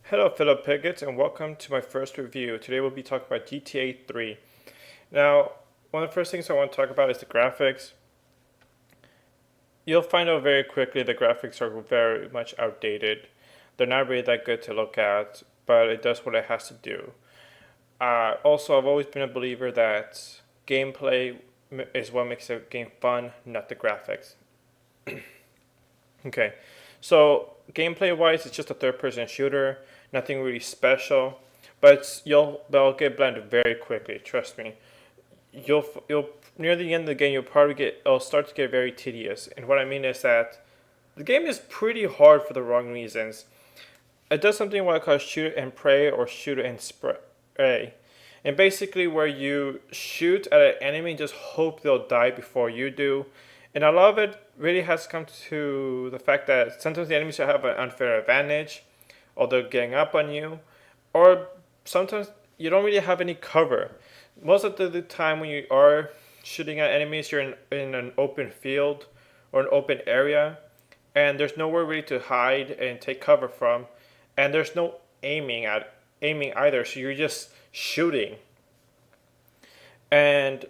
Hello fellow Piglets and welcome to my first review. Today we'll be talking about GTA 3. Now, one of the first things I want to talk about is the graphics. You'll find out very quickly the graphics are very much outdated. They're not really that good to look at, but it does what it has to do. Also, I've always been a believer that gameplay is what makes a game fun, not the graphics. Okay, so gameplay wise, it's just a third person shooter, nothing really special, but they'll get blended very quickly. Trust me. You'll near the end of the game, it'll start to get very tedious. And what I mean is that the game is pretty hard for the wrong reasons. It does something what I call shoot and pray or shoot and spray. And basically where you shoot at an enemy and just hope they'll die before you do. And a lot of it really has come to the fact that sometimes the enemies have an unfair advantage, or they're getting up on you, or sometimes you don't really have any cover. Most of the time when you are shooting at enemies, you're in an open field or an open area, and there's nowhere really to hide and take cover from, and there's no aiming either, so you're just shooting. And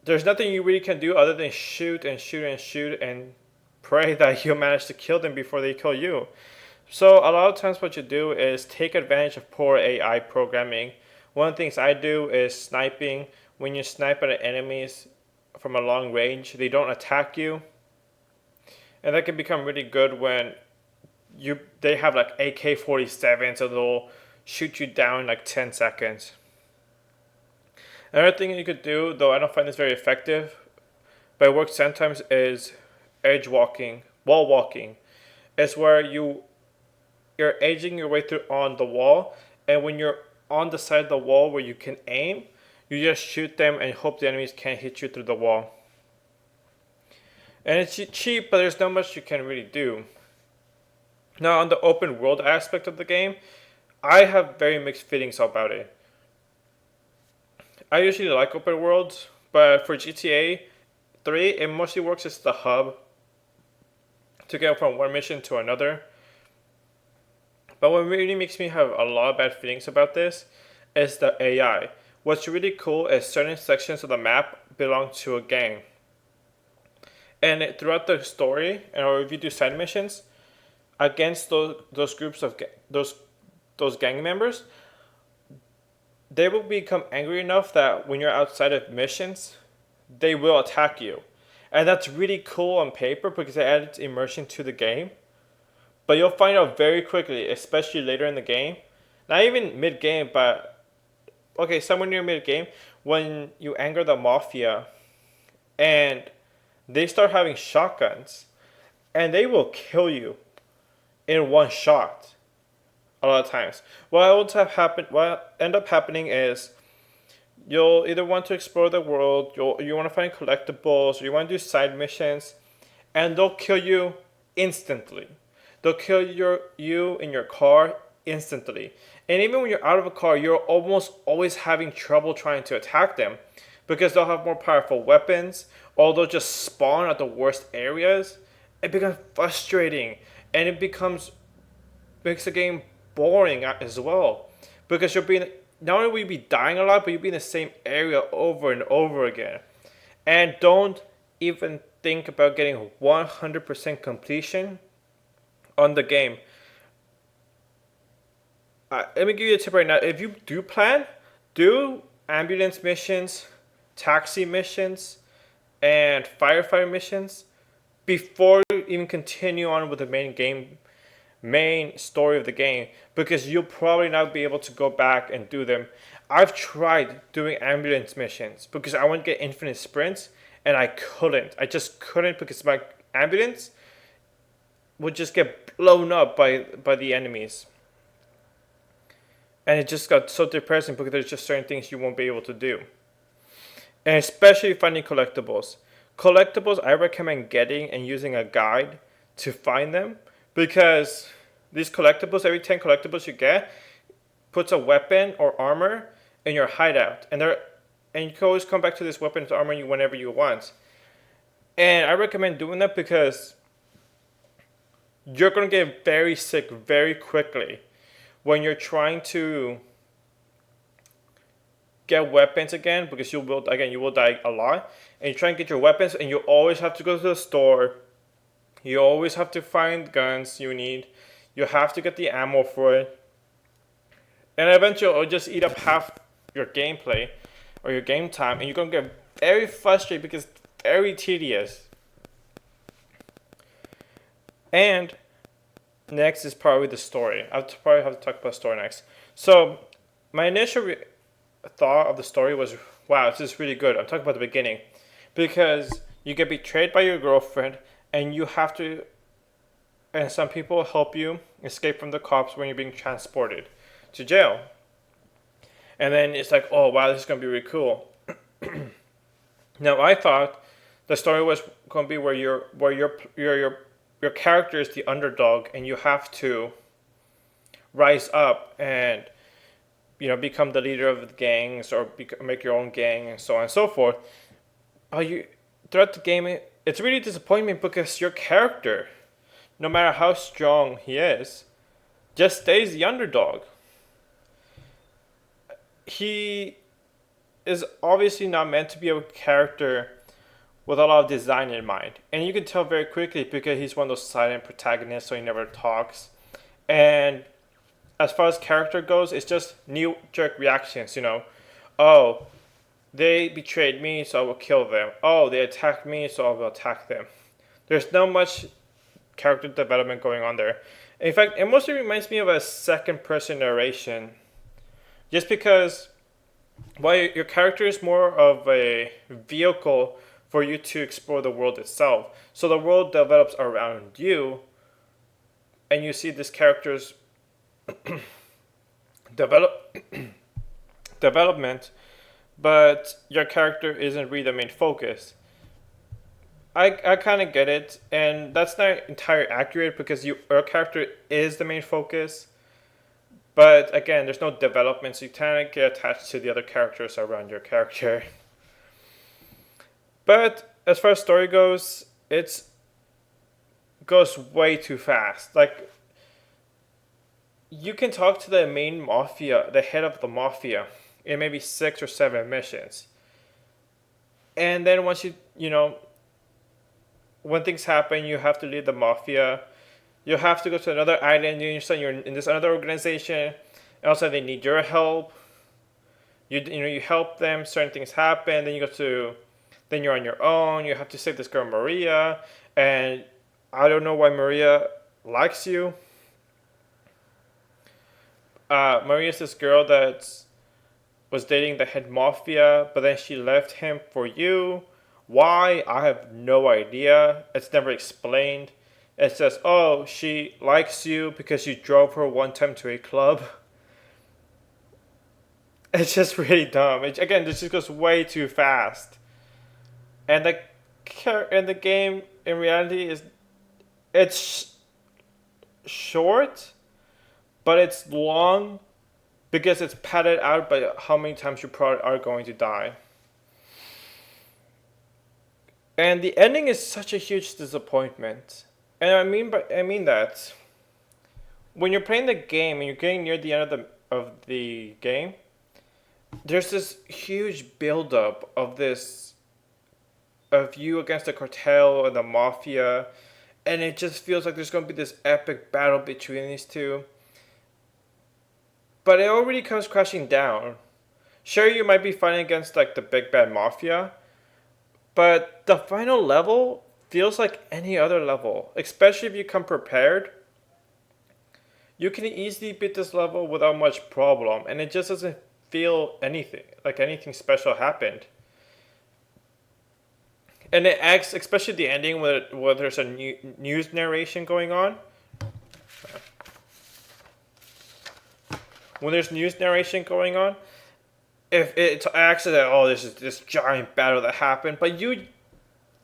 there's nothing you really can do other than shoot and shoot and shoot and pray that you manage to kill them before they kill you. So a lot of times what you do is take advantage of poor AI programming. One of the things I do is sniping. When you snipe at enemies from a long range, they don't attack you. And that can become really good when they have like AK-47, so they'll shoot you down in like 10 seconds. Another thing you could do, though I don't find this very effective, but it works sometimes, is edge walking, wall walking. It's where you're edging your way through on the wall, and when you're on the side of the wall where you can aim, you just shoot them and hope the enemies can't hit you through the wall. And it's cheap, but there's not much you can really do. Now, on the open world aspect of the game, I have very mixed feelings about it. I usually like open worlds, but for GTA 3, it mostly works as the hub to get from one mission to another. But what really makes me have a lot of bad feelings about this is the AI. What's really cool is certain sections of the map belong to a gang. And throughout the story, or if you do side missions against those groups of those gang members, they will become angry enough that when you're outside of missions, they will attack you. And that's really cool on paper because it adds immersion to the game. But you'll find out very quickly, especially later in the game, not even mid-game, but okay, somewhere near mid-game, when you anger the mafia and they start having shotguns and they will kill you in one shot. A lot of times. What end up happening is you'll either want to explore the world, you want to find collectibles, or you want to do side missions, and they'll kill you instantly. They'll kill you in your car instantly. And even when you're out of a car, you're almost always having trouble trying to attack them because they'll have more powerful weapons, or they'll just spawn at the worst areas. It becomes frustrating, and makes the game boring as well, because not only will you be dying a lot, but you'll be in the same area over and over again. And don't even think about getting 100% completion on the game. Let me give you a tip right now. If you do do ambulance missions, taxi missions, and firefighter missions before you even continue on with the main story of the game, because you'll probably not be able to go back and do them. I've tried doing ambulance missions because I want to get infinite sprints, and I just couldn't because my ambulance would just get blown up by the enemies. And it just got so depressing because there's just certain things you won't be able to do. And especially finding collectibles. Collectibles, I recommend getting and using a guide to find them, because these collectibles, every 10 collectibles you get, puts a weapon or armor in your hideout. And you can always come back to this weapon or armor whenever you want. And I recommend doing that because you're going to get very sick very quickly when you're trying to get weapons again, because you will die a lot, and you try and get your weapons, and you always have to go to the store. You always have to find guns you need. You have to get the ammo for it, and eventually it'll just eat up half your gameplay or your game time, and you're gonna get very frustrated because it's very tedious. And next is probably the story. I'll probably have to talk about the story next. So my initial thought of the story was, wow, this is really good. I'm talking about the beginning, because you get betrayed by your girlfriend, and you have to, and some people help you escape from the cops when you're being transported to jail. And then it's like, oh wow, this is gonna be really cool. Now I thought the story was gonna be where your character is the underdog, and you have to rise up and become the leader of the gangs, or make your own gang, and so on and so forth. Throughout the game, it's really disappointing because your character, no matter how strong he is, just stays the underdog. He is obviously not meant to be a character with a lot of design in mind. And you can tell very quickly because he's one of those silent protagonists, so he never talks. And as far as character goes, it's just knee-jerk reactions, Oh, they betrayed me, so I will kill them. Oh, they attacked me, so I will attack them. There's not much character development going on there. In fact, it mostly reminds me of a second-person narration. Just because, while your character is more of a vehicle for you to explore the world itself. So the world develops around you, and you see this character's development, but your character isn't really the main focus. I kind of get it, and that's not entirely accurate because your character is the main focus. But again, there's no development, so you kind of get attached to the other characters around your character. But as far as story goes, it goes way too fast. Like, you can talk to the main mafia, the head of the mafia, in maybe 6 or 7 missions. And then once when things happen, you have to leave the mafia. You have to go to another island. You're in this other organization. And also, they need your help. You help them. Certain things happen. Then you're on your own. You have to save this girl Maria, and I don't know why Maria likes you. Maria's this girl that was dating the head mafia, but then she left him for you. Why? I have no idea. It's never explained. It says, oh, she likes you because you drove her one time to a club. It's just really dumb. Again, this just goes way too fast. And the game, in reality, it's short, but it's long because it's padded out by how many times you probably are going to die. And the ending is such a huge disappointment. And I mean that when you're playing the game and you're getting near the end of the game, there's this huge buildup of you against the cartel and the mafia, and it just feels like there's going to be this epic battle between these two. But it already comes crashing down. Sure, you might be fighting against like the big bad mafia, but the final level feels like any other level, especially if you come prepared. You can easily beat this level without much problem, and it just doesn't feel anything special happened. And it acts, especially the ending where there's a news narration going on. When there's news narration going on, if it's accident, oh, this is this giant battle that happened, but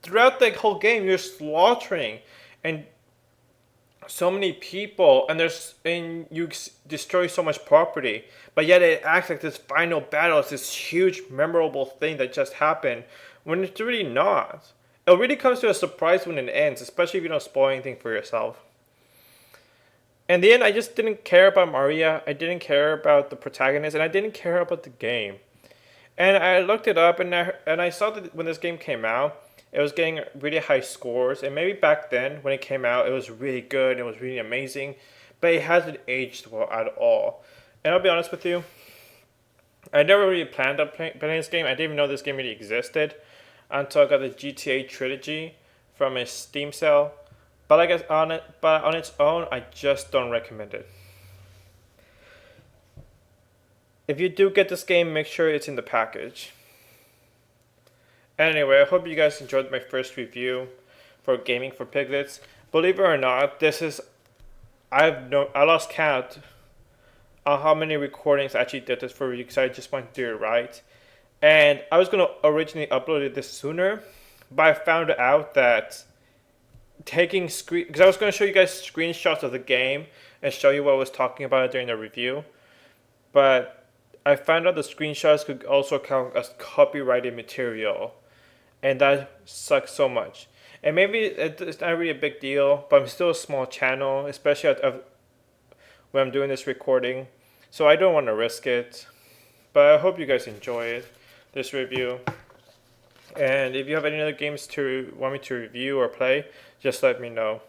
throughout the whole game, you're slaughtering and so many people, and you destroy so much property, but yet it acts like this final battle is this huge, memorable thing that just happened, when it's really not. It really comes to a surprise when it ends, especially if you don't spoil anything for yourself. In the end, I just didn't care about Maria. I didn't care about the protagonist, and I didn't care about the game. And I looked it up, and I saw that when this game came out, it was getting really high scores. And maybe back then, when it came out, it was really good. It was really amazing, but it hasn't aged well at all. And I'll be honest with you, I never really planned on playing this game. I didn't even know this game really existed until I got the GTA trilogy from a Steam sale. But I guess but on its own, I just don't recommend it. If you do get this game, make sure it's in the package. Anyway, I hope you guys enjoyed my first review for Gaming for Piglets. Believe it or not, I lost count on how many recordings I actually did this for you because I just wanted to do it right. And I was gonna originally upload this sooner, but I found out that taking screen because I was gonna show you guys screenshots of the game and show you what I was talking about during the review, but I found out the screenshots could also count as copyrighted material, and that sucks so much. And maybe it's not really a big deal, but I'm still a small channel, especially when I'm doing this recording, so I don't want to risk it. But I hope you guys enjoy this review. And if you have any other games to want me to review or play, just let me know.